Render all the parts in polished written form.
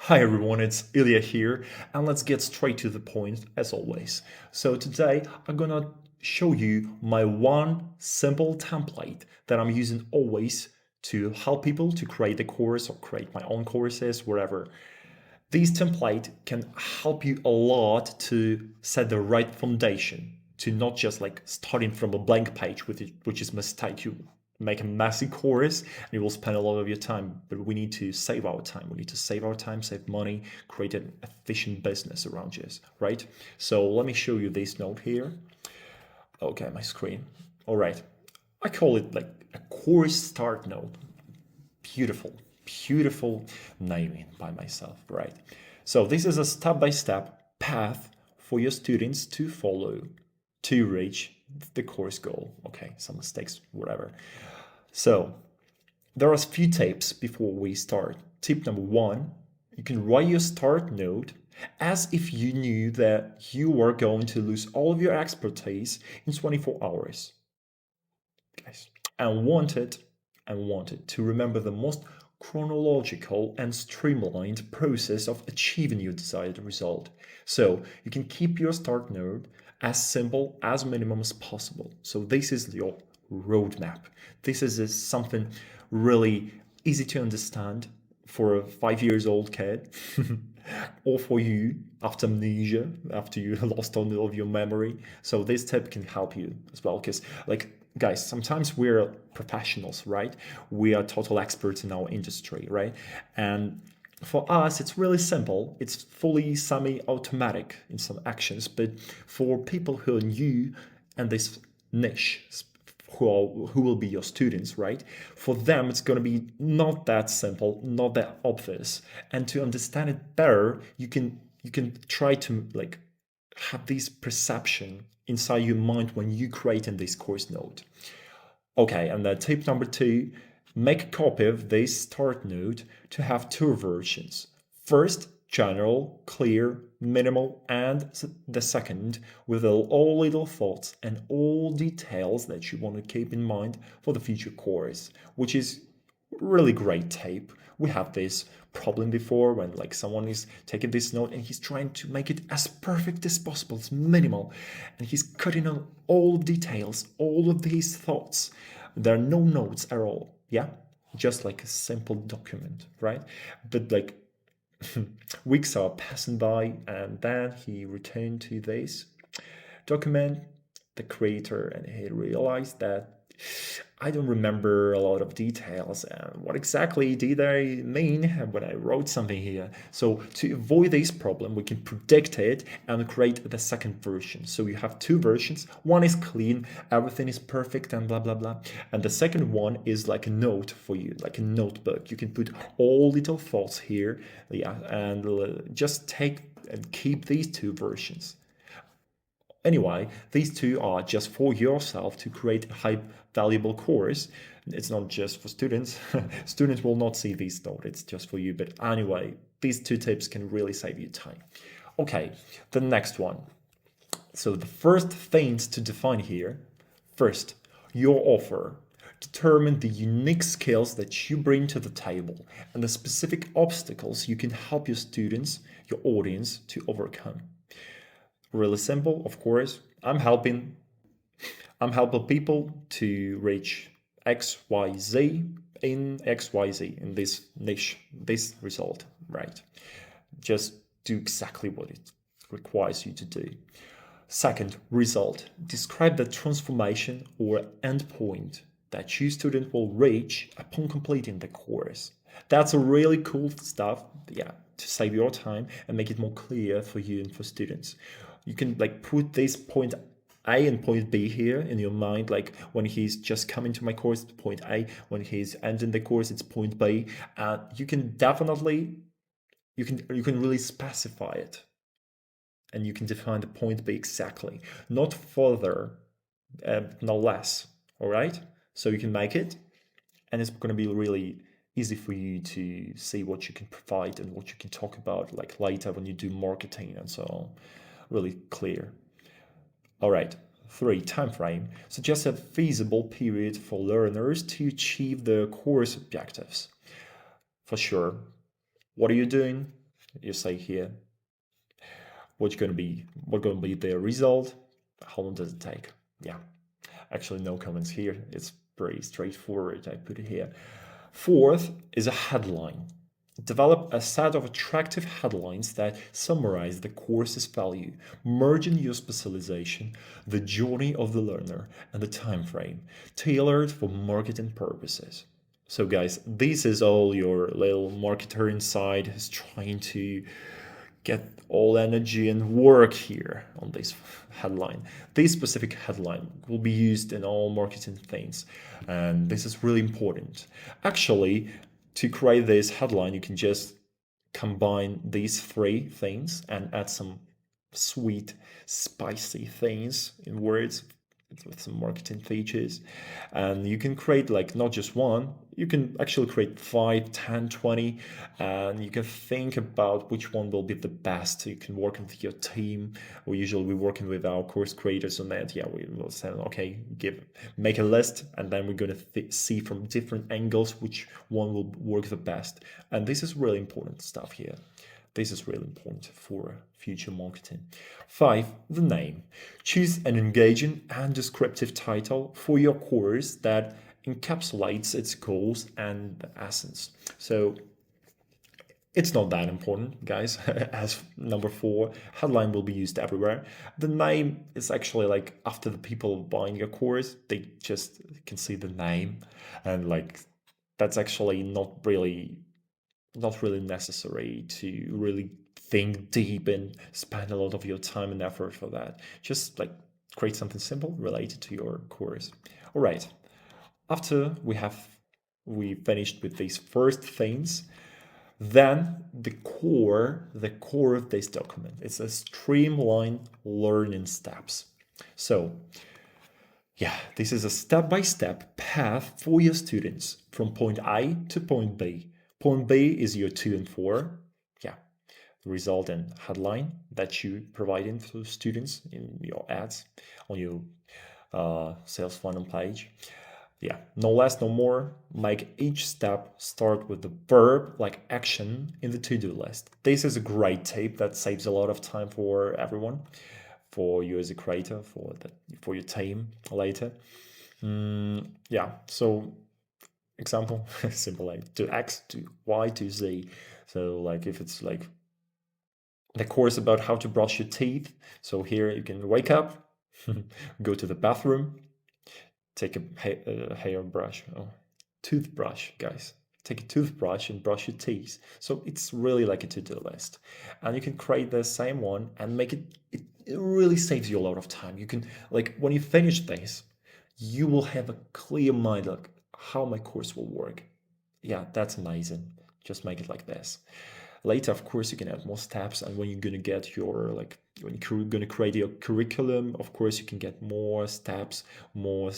Hi everyone, it's Ilya here, and let's get straight to the point as always. So today I'm gonna show you my one simple template that I'm using always to help people to create a course or create my own courses, wherever. This template can help you a lot to set the right foundation, to not just like starting from a blank page, which is a mistake. You make a messy course and you will spend a lot of your time, but we need to save our time. We need to save our time, save money, create an efficient business around this, right? So let me show you this note here. Okay, my screen. All right. I call it like a course start note. Beautiful, beautiful naming by myself, right? So this is a step-by-step path for your students to follow to reach the course goal. Okay, some mistakes, whatever. So there are a few tips before we start. Tip number one, you can write your start note as if you knew that you were going to lose all of your expertise in 24 hours. Guys, and wanted to remember the most chronological and streamlined process of achieving your desired result. So you can keep your start node as simple as minimum as possible. So this is your roadmap. This is something really easy to understand for a 5 years old kid or for you after amnesia, after you lost all of your memory. So this tip can help you as well, because like guys, sometimes we're professionals, right? We are total experts in our industry, right? And for us, it's really simple. It's fully semi-automatic in some actions, but for people who are new and this niche, who will be your students, right? For them, it's going to be not that simple, not that obvious. And to understand it better, you can try to like have this perception inside your mind when you creating this course note. Okay, and then tip number two, make a copy of this start note to have two versions. First, general, clear, minimal, and the second with all little thoughts and all details that you want to keep in mind for the future course, which is really great tape. We have this problem before when like someone is taking this note and he's trying to make it as perfect as possible, as minimal, and he's cutting out all details, all of these thoughts. There are no notes at all. Yeah, just like a simple document, right? But like weeks are passing by, and then he returned to this document, the creator, and he realized that I don't remember a lot of details and what exactly did I mean when I wrote something here. So to avoid this problem, we can predict it and create the second version. So you have two versions. One is clean, everything is perfect and blah, blah, blah. And the second one is like a note for you, like a notebook. You can put all little thoughts here, yeah, and just take and keep these two versions. Anyway, these two are just for yourself to create a high valuable course. It's not just for students. Students will not see these notes, it's just for you. But anyway, these two tips can really save you time. Okay, the next one. So the first things to define here, first, your offer. Determine the unique skills that you bring to the table and the specific obstacles you can help your students, your audience to overcome. Really simple, of course. I'm helping people to reach XYZ in XYZ in this niche, this result, right? Just do exactly what it requires you to do. Second, result. Describe the transformation or endpoint that your student will reach upon completing the course. That's a really cool stuff, yeah, to save your time and make it more clear for you and for students. You can like put this point A and point B here in your mind, like when he's just coming to my course, it's point A. When he's ending the course, it's point B. You can definitely you can really specify it, and you can define the point B exactly, not further, no less. All right, so you can make it, and it's going to be really easy for you to see what you can provide and what you can talk about like later when you do marketing and so on. Really clear. All right. Three, time frame. Suggest a feasible period for learners to achieve their course objectives. For sure. What are you doing? You say here what's going to be the result, how long does it take. Yeah, actually no comments here, it's pretty straightforward. I put it here. Fourth is a headline. Develop a set of attractive headlines that summarize the course's value, merging your specialization, the journey of the learner, and the time frame, tailored for marketing purposes. So guys, this is all your little marketer inside is trying to get all energy and work here on this headline. This specific headline will be used in all marketing things, and this is really important. Actually, to create this headline, you can just combine these three things and add some sweet, spicy things in words with some marketing features. And you can create like not just one, you can actually create 5, 10, 20, and you can think about which one will be the best. You can work with your team. We usually be working with our course creators on that. Yeah, we will say, okay, make a list, and then we're going to see from different angles which one will work the best. And this is really important stuff here. This is really important for future marketing. 5. The name. Choose an engaging and descriptive title for your course that encapsulates its goals and essence. So it's not that important, guys. As number 4, headline will be used everywhere. The name is actually like after the people buying your course, they just can see the name, and like that's actually not really necessary to really think deep and spend a lot of your time and effort for that. Just like create something simple related to your course. All right. After we finished with these first things, then the core of this document is a streamlined learning steps. So yeah, this is a step-by-step path for your students from point A to point B. Point B is your 2 and 4. Yeah, the result and headline that you providing to students in your ads on your sales funnel page. Yeah, no less, no more. Make each step start with the verb like action in the to-do list. This is a great tip that saves a lot of time for everyone, for you as a creator, for your team later. Yeah, so example, simple like to X to Y to Z. So like if it's like the course about how to brush your teeth, so here you can wake up, go to the bathroom, take a hairbrush, toothbrush, guys. Take a toothbrush and brush your teeth. So it's really like a to-do list, and you can create the same one and make it. It really saves you a lot of time. You can like when you finish this, you will have a clear mind like how my course will work. Yeah, that's amazing. Just make it like this. Later, of course, you can add more steps, and when you're gonna get your like when you're gonna create your curriculum, of course, you can get more steps, more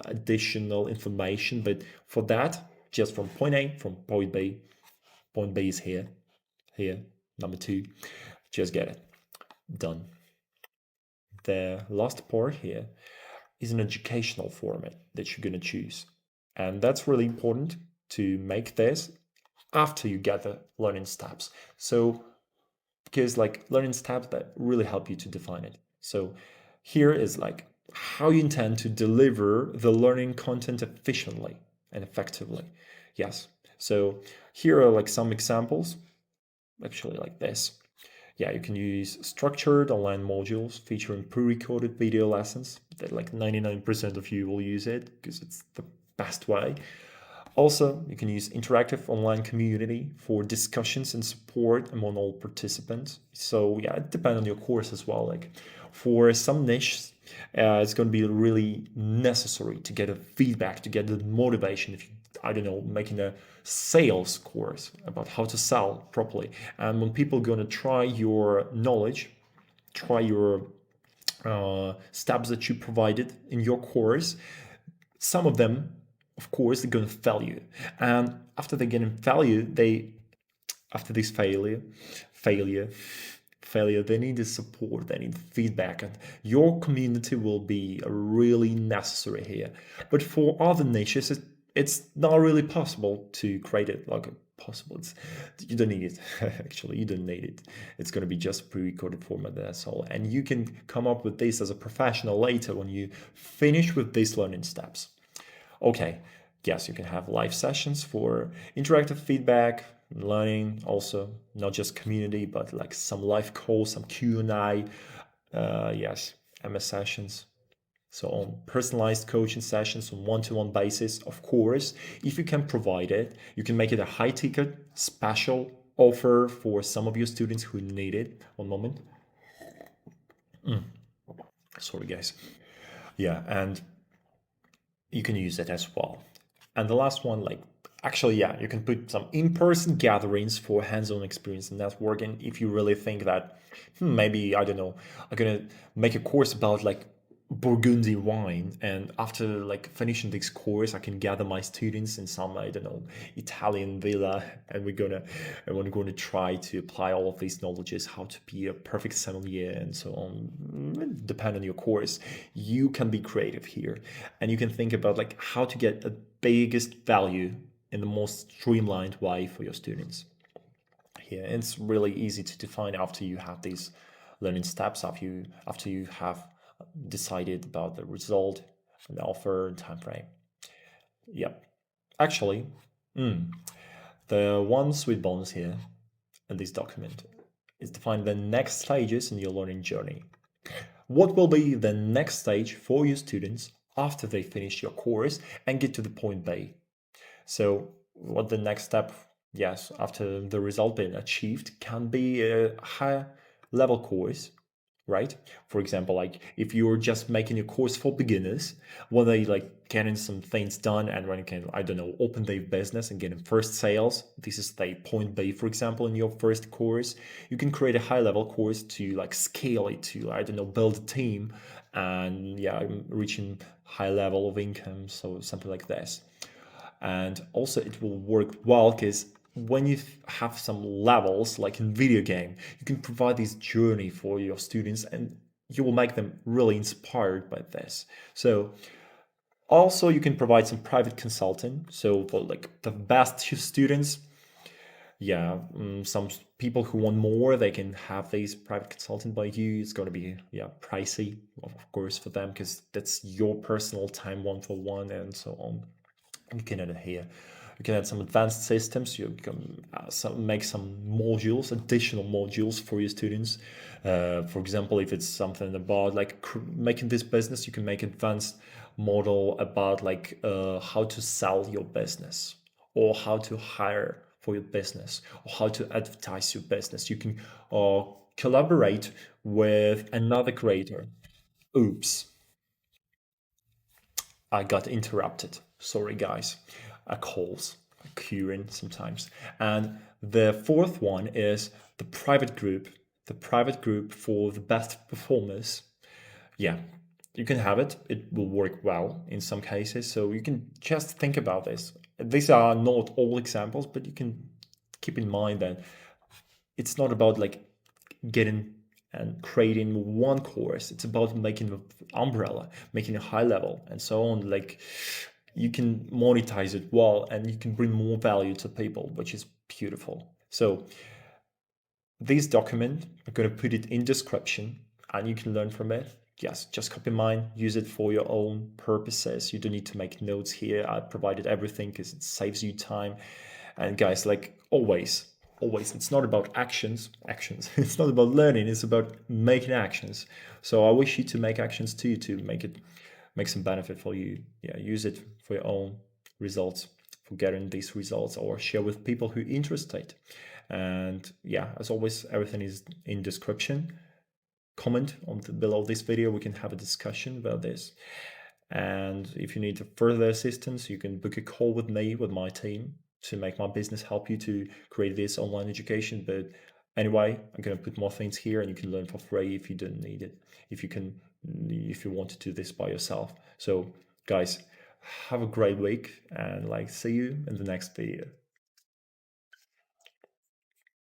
additional information. But for that, just from point A, from point B, point B is here, number 2, just get it done. The last part here is an educational format that you're gonna choose, and that's really important to make this after you get the learning steps. So because like learning steps that really help you to define it. So here is like how you intend to deliver the learning content efficiently and effectively. Yes. So here are like some examples, actually like this. Yeah, you can use structured online modules featuring pre-recorded video lessons that like 99% of you will use it because it's the best way. Also, you can use interactive online community for discussions and support among all participants. So yeah, it depends on your course as well. Like for some niches, it's going to be really necessary to get a feedback, to get the motivation. If you, I don't know, making a sales course about how to sell properly, and when people are going to try your knowledge, try your steps that you provided in your course, some of them of course they're going to fail you, and after they get in value, after this failure they need the support, they need feedback, and your community will be really necessary here. But for other niches, it's not really possible to create it like possible. You don't need it. Actually, you don't need it. It's going to be just pre-recorded format, that's all. And you can come up with this as a professional later when you finish with these learning steps. Okay, yes, you can have live sessions for interactive feedback, learning, also not just community, but like some live calls, some Q&A, yes, MS sessions. So on personalized coaching sessions on one-to-one basis, of course, if you can provide it, you can make it a high ticket special offer for some of your students who need it. One moment. Sorry, guys. Yeah, and you can use it as well. And the last one, like, actually, yeah, you can put some in-person gatherings for hands-on experience and networking if you really think that maybe, I don't know, I'm gonna make a course about like Burgundy wine, and after like finishing this course I can gather my students in some, I don't know, Italian villa, and we're gonna try to apply all of these knowledges, how to be a perfect sommelier and so on. Depend on your course, you can be creative here, and you can think about like how to get the biggest value in the most streamlined way for your students here. It's really easy to define after you have these learning steps, after you have decided about the result and the offer and time frame. Yep. Actually, the one sweet bonus here in this document is define the next stages in your learning journey. What will be the next stage for your students after they finish your course and get to the point B? So what the next step, yes, after the result being achieved, can be a high level course, right? For example, like if you're just making a course for beginners, when they like getting some things done and when you can, I don't know, open their business and getting first sales, this is the point B, for example, in your first course, you can create a high level course to like scale it to, I don't know, build a team and yeah, reaching high level of income. So something like this. And also it will work well because when you have some levels like in video game, you can provide this journey for your students and you will make them really inspired by this. So also you can provide some private consulting, so for like the best students, yeah, some people who want more, they can have these private consulting by you. It's going to be, yeah, pricey, of course, for them because that's your personal time one-for-one and so on. You can add it here. You can add some advanced systems. You can make some modules, additional modules for your students. For example, if it's something about like making this business, you can make advanced model about like how to sell your business or how to hire for your business or how to advertise your business. You can collaborate with another creator. Oops. I got interrupted. Sorry, guys. Calls occurring sometimes. And the fourth one is the private group. The private group for the best performers. Yeah, you can have it. It will work well in some cases. So you can just think about this. These are not all examples, but you can keep in mind that it's not about like getting and creating one course. It's about making an umbrella, making a high level and so on. Like you can monetize it well and you can bring more value to people, which is beautiful. So this document, I'm going to put it in description and you can learn from it. Yes, just copy mine, use it for your own purposes. You don't need to make notes here. I provided everything because it saves you time. And guys, like always, it's not about actions. It's not about learning, it's about making actions. So I wish you to make actions too, to make some benefit for you. Yeah, use it for your own results, for getting these results, or share with people who are interested. And yeah, as always, everything is in description. Comment on below this video, we can have a discussion about this. And if you need further assistance, you can book a call with me, with my team, to make my business help you to create this online education. But anyway, I'm going to put more things here and you can learn for free if you don't need it, if you want to do this by yourself. So guys, have a great week and like see you in the next video.